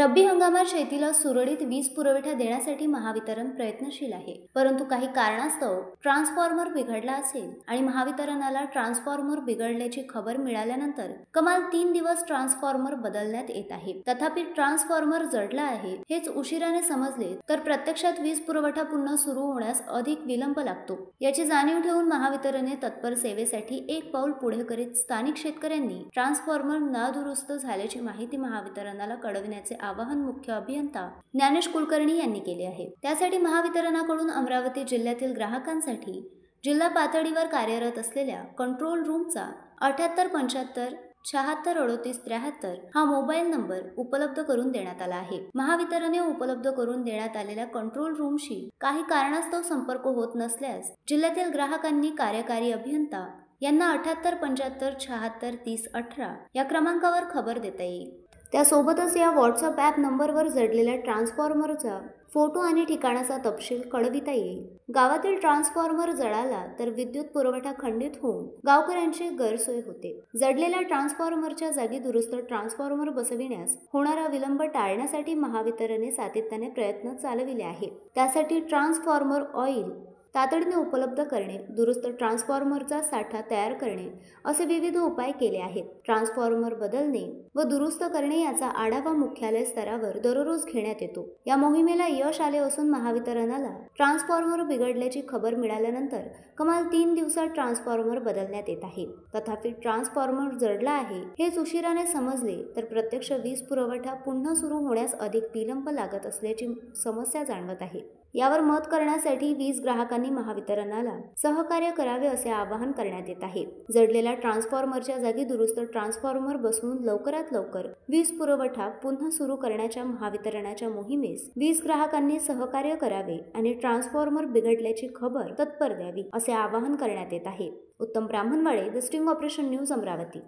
रब्बी हंगामात शेतीला सुरळीत वीज पुरवठा देण्यासाठी महावितरण प्रयत्नशील आहे, परंतु काही कारणास्तव ट्रान्सफॉर्मर बिघडला असेल आणि महावितरणाला ट्रान्सफॉर्मर बिघडल्याची खबर मिळाल्यानंतर कमाल 3 दिवस ट्रान्सफॉर्मर बदलण्यात येत आहे। तथापि ट्रान्सफॉर्मर जडला आहे हेच उशिराने समजले तर प्रत्यक्षात वीज पुरवठा पुन्हा सुरू होण्यास अधिक विलंब लागतो। याची जाणीव ठेवून महावितरणने तत्पर सेवेसाठी एक पाऊल पुढे करीत स्थानिक शेतकऱ्यांनी ट्रान्सफॉर्मर नादुरुस्त झाल्याची माहिती महावितरणाला कळविण्याचे आवाहन मुख्य अभियंता ज्ञानेश कुलकर्णी यांनी केले आहे। त्यासाठी महावितरणाकडून अमरावती जिल्ह्यातील ग्राहकांसाठी जिल्हा पातळीवर कार्यरत असलेल्या कंट्रोल रूमचा 7875 763873 हा मोबाईल नंबर उपलब्ध करून देण्यात आला आहे। महावितरणाने उपलब्ध करून देण्यात आलेल्या कंट्रोल रूमशी काही कारणास्तव संपर्क होत नसल्यास जिल्ह्यातील ग्राहकांनी कार्यकारी अभियंता यांना 7875 763018 या क्रमांकावर खबर देता येईल। त्यासोबतच या व्हॉट्सअप ॲप नंबरवर जडलेल्या ट्रान्सफॉर्मरचा फोटो आणि ठिकाणाचा तपशील कळविता येईल। गावातील ट्रान्सफॉर्मर जळाला तर विद्युत पुरवठा खंडित होऊन गावकऱ्यांची गैरसोय होते। जडलेल्या ट्रान्सफॉर्मरच्या जागी दुरुस्त ट्रान्सफॉर्मर बसविण्यास होणारा विलंब टाळण्यासाठी महावितरणने सातत्याने प्रयत्न चालविले आहे। त्यासाठी ट्रान्सफॉर्मर ऑइल तातडीने उपलब्ध करणे, दुरुस्त ट्रान्सफॉर्मरचा साठा तयार करणे असे विविध उपाय केले आहेत। ट्रान्सफॉर्मर बदलणे व दुरुस्त करणे याचा आढावा मुख्यालय स्तरावर दररोज घेण्यात येतो। या मोहिमेला यश आले असून महावितरणाला ट्रान्सफॉर्मर बिघडल्याची खबर मिळाल्यानंतर कमाल 3 दिवसात ट्रान्सफॉर्मर बदलण्यात येत आहे। तथापि ट्रान्सफॉर्मर जडला आहे हेच उशिराने समजले तर प्रत्यक्ष वीज पुरवठा पुन्हा सुरू होण्यास अधिक विलंब लागत असल्याची समस्या जाणवत आहे। यावर मत करण्यासाठी वीज ग्राहकांनी महावितरणाला सहकार्य करावे असे आवाहन करण्यात येत आहे। जडलेल्या ट्रान्सफॉर्मरच्या जागी दुरुस्त ट्रान्सफॉर्मर बसवून लवकरात लवकर वीज पुरवठा पुन्हा सुरू करण्याच्या महावितरणाच्या मोहिमेस वीज ग्राहकांनी सहकार्य करावे आणि ट्रान्सफॉर्मर बिघडल्याची खबर तत्पर द्यावी असे आवाहन करण्यात येत आहे। उत्तम Brahmanwade, the sting operation news, Amravati.